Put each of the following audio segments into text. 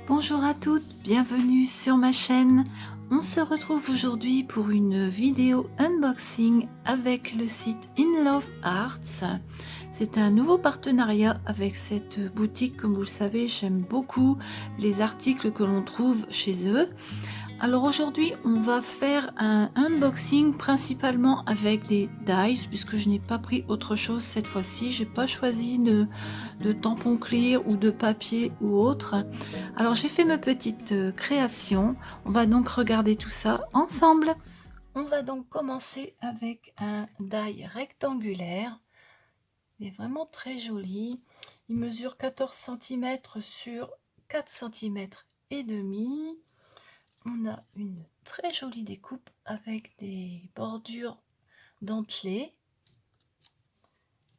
Bonjour à toutes, bienvenue sur ma chaîne. On se retrouve aujourd'hui pour une vidéo unboxing avec le site In Love Arts. C'est un nouveau partenariat avec cette boutique. Comme vous le savez, j'aime beaucoup les articles que l'on trouve chez eux. Alors aujourd'hui, on va faire un unboxing principalement avec des dies, puisque je n'ai pas pris autre chose cette fois-ci. J'ai pas choisi de tampon clear ou de papier ou autre. Alors j'ai fait ma petite création. On va donc regarder tout ça ensemble. On va donc commencer avec un die rectangulaire. Il est vraiment très joli. Il mesure 14 cm sur 4 cm et demi. On a une très jolie découpe avec des bordures dentelées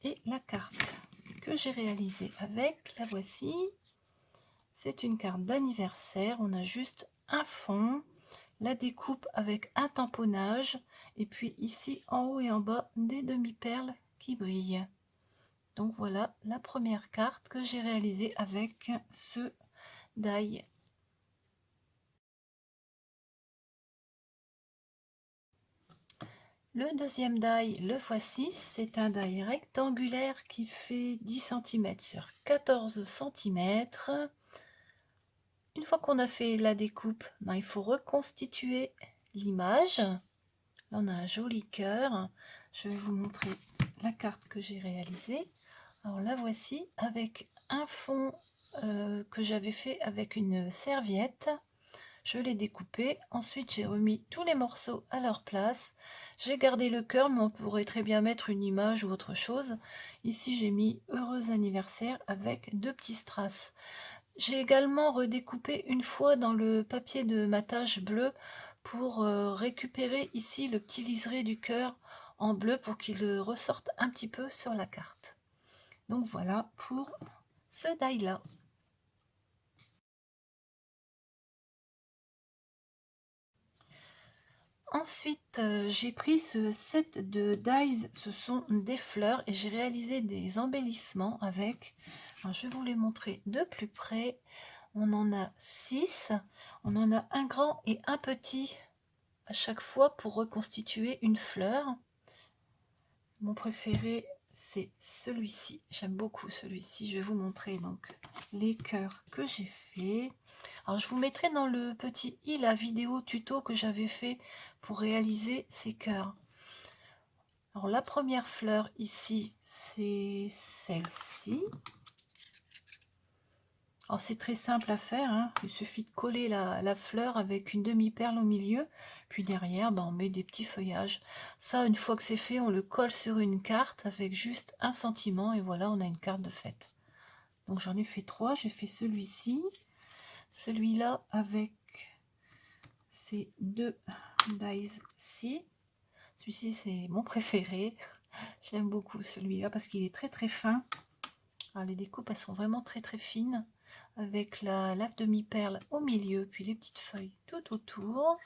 et la carte que j'ai réalisée avec, la voici. C'est une carte d'anniversaire. On a juste un fond, la découpe avec un tamponnage et puis ici en haut et en bas des demi-perles qui brillent. Donc voilà la première carte que j'ai réalisée avec ce die. Le deuxième die, le voici, c'est un die rectangulaire qui fait 10 cm sur 14 cm. Une fois qu'on a fait la découpe, il faut reconstituer l'image. Là, on a un joli cœur. Je vais vous montrer la carte que j'ai réalisée. Alors la voici avec un fond que j'avais fait avec une serviette. Je l'ai découpé, ensuite j'ai remis tous les morceaux à leur place. J'ai gardé le cœur, mais on pourrait très bien mettre une image ou autre chose. Ici j'ai mis heureux anniversaire avec deux petits strass. J'ai également redécoupé une fois dans le papier de matage bleu pour récupérer ici le petit liseré du cœur en bleu pour qu'il ressorte un petit peu sur la carte. Donc voilà pour ce die là. Ensuite, j'ai pris ce set de dies, ce sont des fleurs, et j'ai réalisé des embellissements avec. Alors, je vais vous les montrer de plus près. On en a 6, on en a un grand et un petit à chaque fois pour reconstituer une fleur. Mon préféré, c'est celui-ci. J'aime beaucoup celui-ci. Je vais vous montrer donc les cœurs que j'ai fait. Alors je vous mettrai dans le petit i la vidéo tuto que j'avais fait pour réaliser ces cœurs. Alors la première fleur ici, c'est celle-ci. Alors c'est très simple à faire, hein. Il suffit de coller la fleur avec une demi-perle au milieu, puis derrière on met des petits feuillages. Ça, une fois que c'est fait, on le colle sur une carte avec juste un sentiment et voilà, on a une carte de fête. Donc j'en ai fait 3, j'ai fait celui-ci, celui-là avec ces deux dies-ci. Celui-ci c'est mon préféré, j'aime beaucoup celui-là parce qu'il est très très fin. Alors, les découpes elles sont vraiment très très fines avec la demi-perle au milieu, puis les petites feuilles tout autour.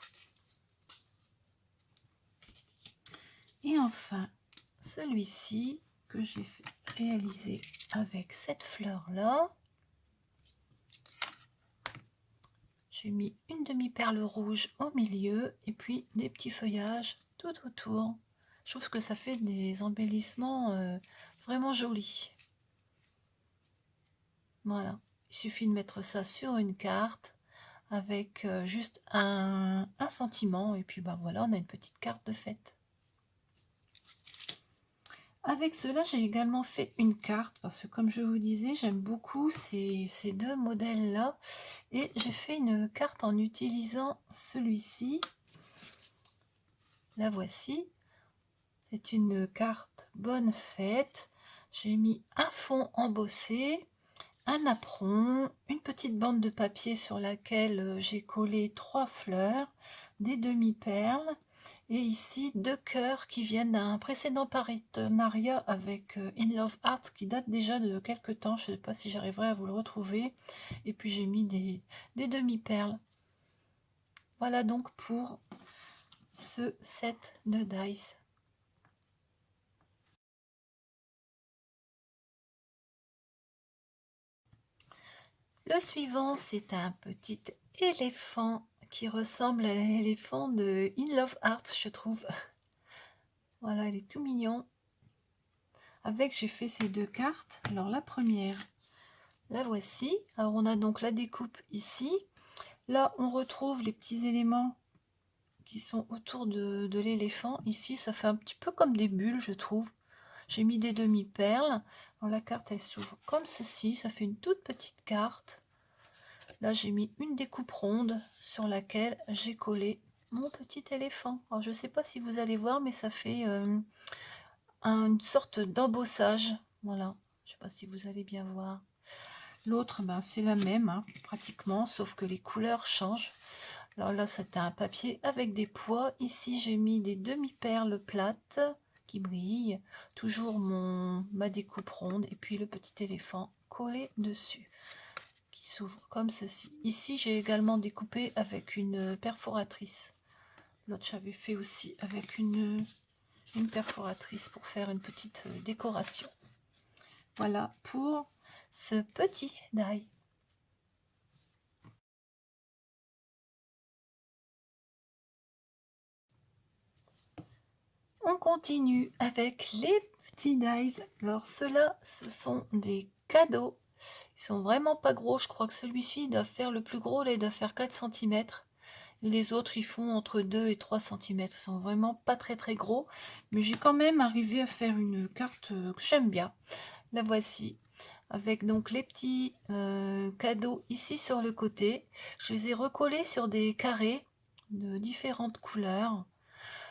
Et enfin, celui-ci que j'ai réalisé avec cette fleur-là. J'ai mis une demi-perle rouge au milieu et puis des petits feuillages tout autour. Je trouve que ça fait des embellissements vraiment jolis. Voilà, il suffit de mettre ça sur une carte avec juste un sentiment et puis voilà, on a une petite carte de fête. Avec cela, j'ai également fait une carte parce que comme je vous disais, j'aime beaucoup ces deux modèles là et j'ai fait une carte en utilisant celui-ci. La voici, c'est une carte bonne fête. J'ai mis un fond embossé, un apron, une petite bande de papier sur laquelle j'ai collé 3 fleurs, des demi-perles et ici 2 cœurs qui viennent d'un précédent partenariat avec In Love Arts qui date déjà de quelques temps. Je ne sais pas si j'arriverai à vous le retrouver. Et puis j'ai mis des demi-perles. Voilà donc pour ce set de dice. Le suivant, c'est un petit éléphant qui ressemble à l'éléphant de In Love Arts, je trouve. Voilà, il est tout mignon. Avec, j'ai fait ces deux cartes. Alors, la première, la voici. Alors, on a donc la découpe ici. Là, on retrouve les petits éléments qui sont autour de l'éléphant. Ici, ça fait un petit peu comme des bulles, je trouve. J'ai mis des demi-perles. Alors, la carte, elle s'ouvre comme ceci. Ça fait une toute petite carte. Là, j'ai mis une découpe ronde sur laquelle j'ai collé mon petit éléphant. Alors, je ne sais pas si vous allez voir, mais ça fait une sorte d'embossage. Voilà, je ne sais pas si vous allez bien voir. L'autre, ben, c'est la même, hein, pratiquement, sauf que les couleurs changent. Alors là, c'était un papier avec des pois. Ici, j'ai mis des demi-perles plates qui brillent. Toujours ma découpe ronde et puis le petit éléphant collé dessus, qui s'ouvre comme ceci. Ici, j'ai également découpé avec une perforatrice. L'autre, j'avais fait aussi avec une perforatrice pour faire une petite décoration. Voilà pour ce petit die. On continue avec les petits dies. Alors ceux-là, ce sont des cadeaux. Ils sont vraiment pas gros. Je crois que celui-ci doit faire le plus gros, là, il doit faire 4 cm. Et les autres, ils font entre 2 et 3 cm. Ils sont vraiment pas très très gros. Mais j'ai quand même arrivé à faire une carte que j'aime bien. La voici. Avec donc les petits cadeaux ici sur le côté. Je les ai recollés sur des carrés de différentes couleurs.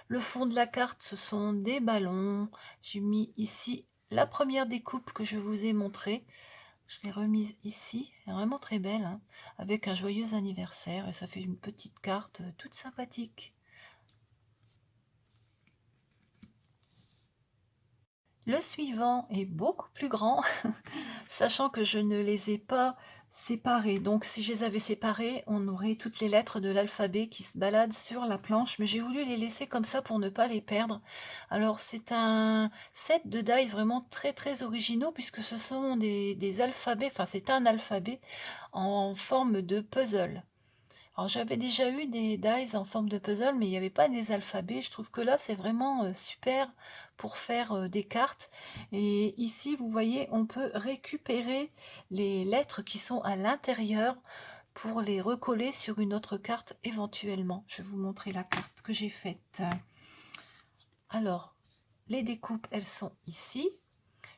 Le fond de la carte, ce sont des ballons. J'ai mis ici la première découpe que je vous ai montrée. Je l'ai remise ici, elle est vraiment très belle, hein, avec un joyeux anniversaire. Et ça fait une petite carte toute sympathique. Le suivant est beaucoup plus grand, sachant que je ne les ai pas séparés. Donc si je les avais séparés, on aurait toutes les lettres de l'alphabet qui se baladent sur la planche, mais j'ai voulu les laisser comme ça pour ne pas les perdre. Alors c'est un set de dice vraiment très très originaux, puisque ce sont des alphabets, enfin c'est un alphabet en forme de puzzle. Alors j'avais déjà eu des dice en forme de puzzle, mais il n'y avait pas des alphabets. Je trouve que là, c'est vraiment super pour faire des cartes. Et ici, vous voyez, on peut récupérer les lettres qui sont à l'intérieur pour les recoller sur une autre carte éventuellement. Je vais vous montrer la carte que j'ai faite. Alors, les découpes, elles sont ici.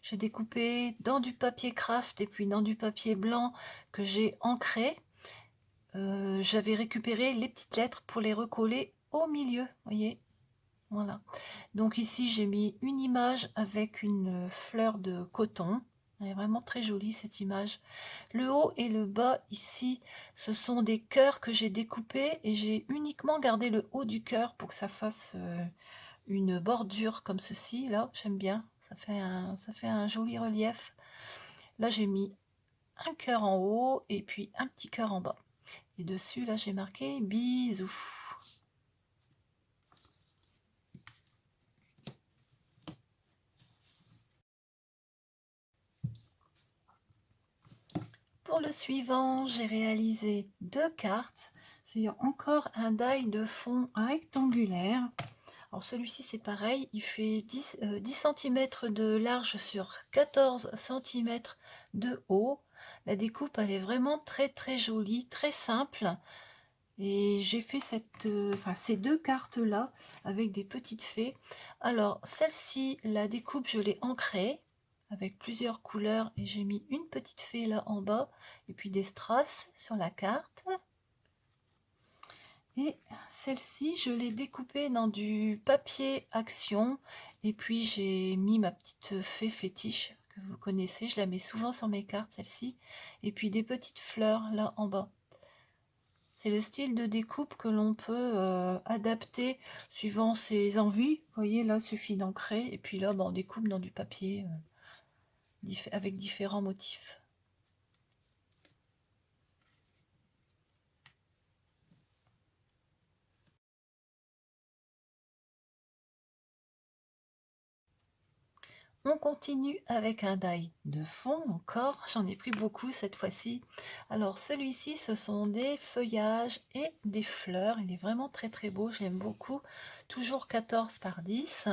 J'ai découpé dans du papier craft et puis dans du papier blanc que j'ai ancré. J'avais récupéré les petites lettres pour les recoller au milieu, voyez, voilà. Donc ici j'ai mis une image avec une fleur de coton. Elle est vraiment très jolie cette image. Le haut et le bas ici, ce sont des cœurs que j'ai découpés et j'ai uniquement gardé le haut du cœur pour que ça fasse une bordure comme ceci. Là, j'aime bien, ça fait un joli relief. Là j'ai mis un cœur en haut et puis un petit cœur en bas. Et dessus, là, j'ai marqué bisous. Pour le suivant, j'ai réalisé deux cartes. C'est encore un die de fond rectangulaire. Alors celui-ci, c'est pareil, il fait 10 cm de large sur 14 cm de haut. La découpe, elle est vraiment très très jolie, très simple. Et j'ai fait ces deux cartes-là avec des petites fées. Alors, celle-ci, la découpe, je l'ai ancrée avec plusieurs couleurs et j'ai mis une petite fée là en bas et puis des strass sur la carte. Et celle-ci, je l'ai découpée dans du papier action et puis j'ai mis ma petite fée fétiche que vous connaissez. Je la mets souvent sur mes cartes, celle-ci. Et puis des petites fleurs là en bas. C'est le style de découpe que l'on peut adapter suivant ses envies. Vous voyez, là, il suffit d'ancrer. Et puis là, on découpe dans du papier avec différents motifs. On continue avec un die de fond encore, j'en ai pris beaucoup cette fois-ci. Alors celui-ci, ce sont des feuillages et des fleurs, il est vraiment très très beau, j'aime beaucoup. Toujours 14 par 10,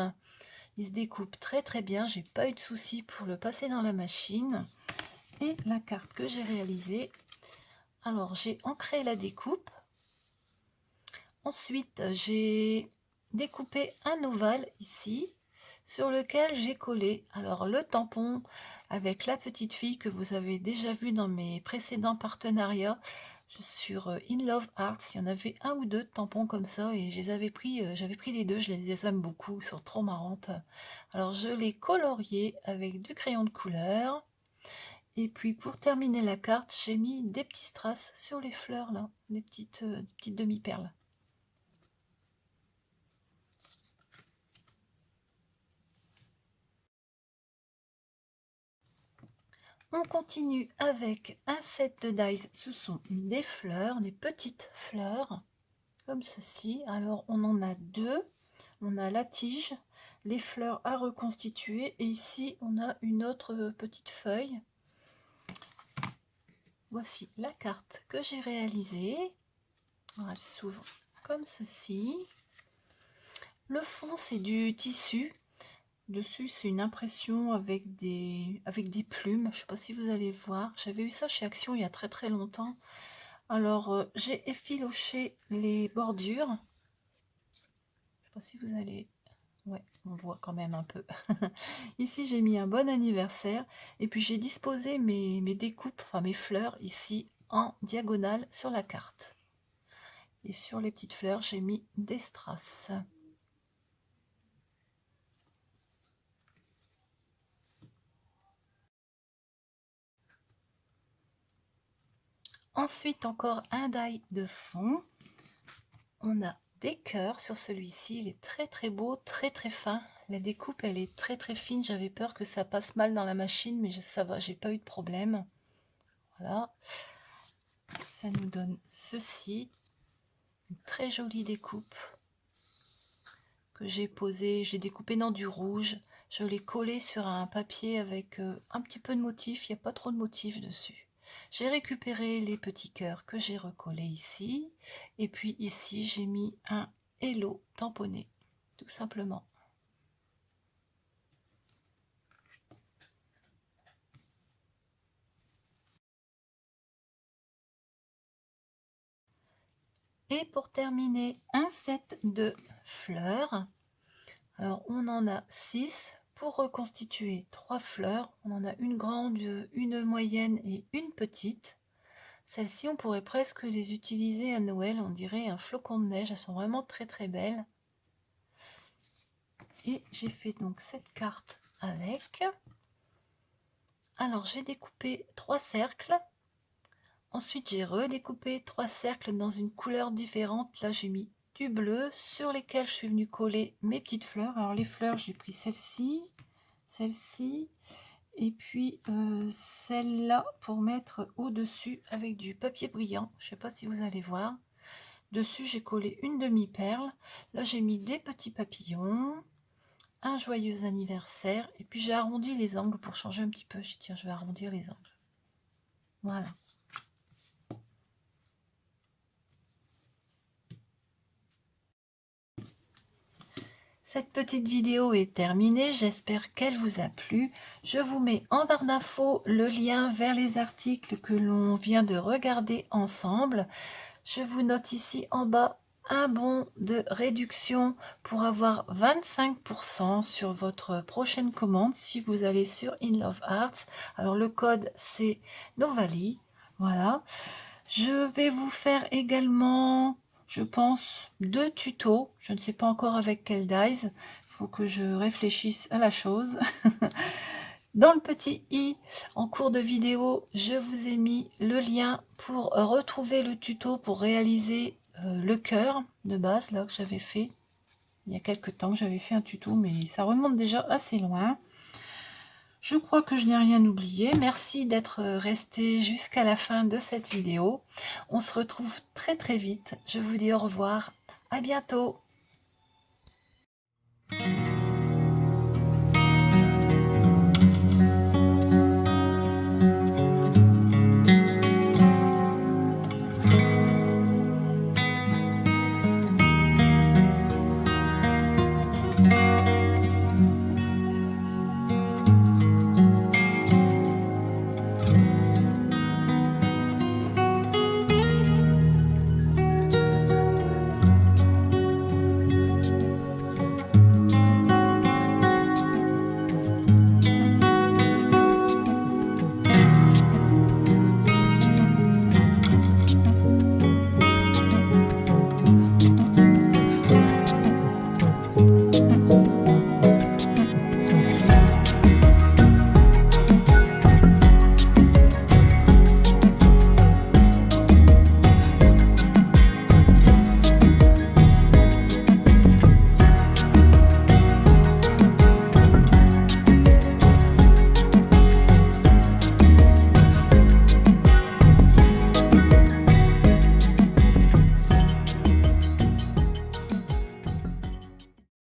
il se découpe très très bien, j'ai pas eu de souci pour le passer dans la machine. Et la carte que j'ai réalisée, alors j'ai ancré la découpe, ensuite j'ai découpé un ovale ici, sur lequel j'ai collé alors le tampon avec la petite fille que vous avez déjà vu dans mes précédents partenariats sur In Love Arts. Il y en avait un ou deux tampons comme ça et je les avais pris, j'avais pris les deux, je les aime beaucoup, ils sont trop marrantes. Alors je les coloriés avec du crayon de couleur. Et puis pour terminer la carte, j'ai mis des petits strass sur les fleurs là, des petites demi-perles. On continue avec un set de dies, ce sont des fleurs, des petites fleurs, comme ceci. Alors on en a deux, on a la tige, les fleurs à reconstituer, et ici on a une autre petite feuille. Voici la carte que j'ai réalisée. Alors, elle s'ouvre comme ceci. Le fond c'est du tissu. Dessus, c'est une impression avec des plumes. Je ne sais pas si vous allez voir. J'avais eu ça chez Action il y a très très longtemps. Alors, j'ai effiloché les bordures. Je ne sais pas si vous allez... Ouais, on voit quand même un peu. Ici, j'ai mis un bon anniversaire. Et puis, j'ai disposé mes découpes, enfin mes fleurs, ici, en diagonale sur la carte. Et sur les petites fleurs, j'ai mis des strass. Ensuite, encore un die de fond. On a des cœurs sur celui-ci, il est très très beau, très très fin. La découpe, elle est très très fine. J'avais peur que ça passe mal dans la machine, mais ça va, j'ai pas eu de problème. Voilà. Ça nous donne ceci. Une très jolie découpe que j'ai posée. J'ai découpé dans du rouge. Je l'ai collé sur un papier avec un petit peu de motif. Il n'y a pas trop de motif dessus. J'ai récupéré les petits cœurs que j'ai recollés ici. Et puis ici, j'ai mis un hello tamponné, tout simplement. Et pour terminer, un set de fleurs. Alors, on en a 6. Pour reconstituer 3 fleurs, on en a une grande, une moyenne et une petite. Celles-ci, on pourrait presque les utiliser à Noël, on dirait un flocon de neige. Elles sont vraiment très très belles. Et j'ai fait donc cette carte avec. Alors, j'ai découpé 3 cercles. Ensuite, j'ai redécoupé 3 cercles dans une couleur différente. Là, j'ai mis du bleu sur lesquels je suis venue coller mes petites fleurs. Alors, les fleurs, j'ai pris celle-ci, celle-ci, et puis celle-là pour mettre au-dessus avec du papier brillant. Je ne sais pas si vous allez voir. Dessus, j'ai collé une demi-perle. Là, j'ai mis des petits papillons, un joyeux anniversaire, et puis j'ai arrondi les angles pour changer un petit peu. J'ai dit, tiens, je vais arrondir les angles. Voilà. Cette petite vidéo est terminée, j'espère qu'elle vous a plu. Je vous mets en barre d'infos le lien vers les articles que l'on vient de regarder ensemble. Je vous note ici en bas un bon de réduction pour avoir 25% sur votre prochaine commande si vous allez sur In Love Arts. Alors le code c'est Novali. Voilà. Je vais vous faire également, je pense, 2 tutos. Je ne sais pas encore avec quel dies. Il faut que je réfléchisse à la chose. Dans le petit i, en cours de vidéo, je vous ai mis le lien pour retrouver le tuto pour réaliser le cœur de base, là que j'avais fait. Il y a quelques temps que j'avais fait un tuto, mais ça remonte déjà assez loin. Je crois que je n'ai rien oublié. Merci d'être resté jusqu'à la fin de cette vidéo. On se retrouve très très vite. Je vous dis au revoir. À bientôt.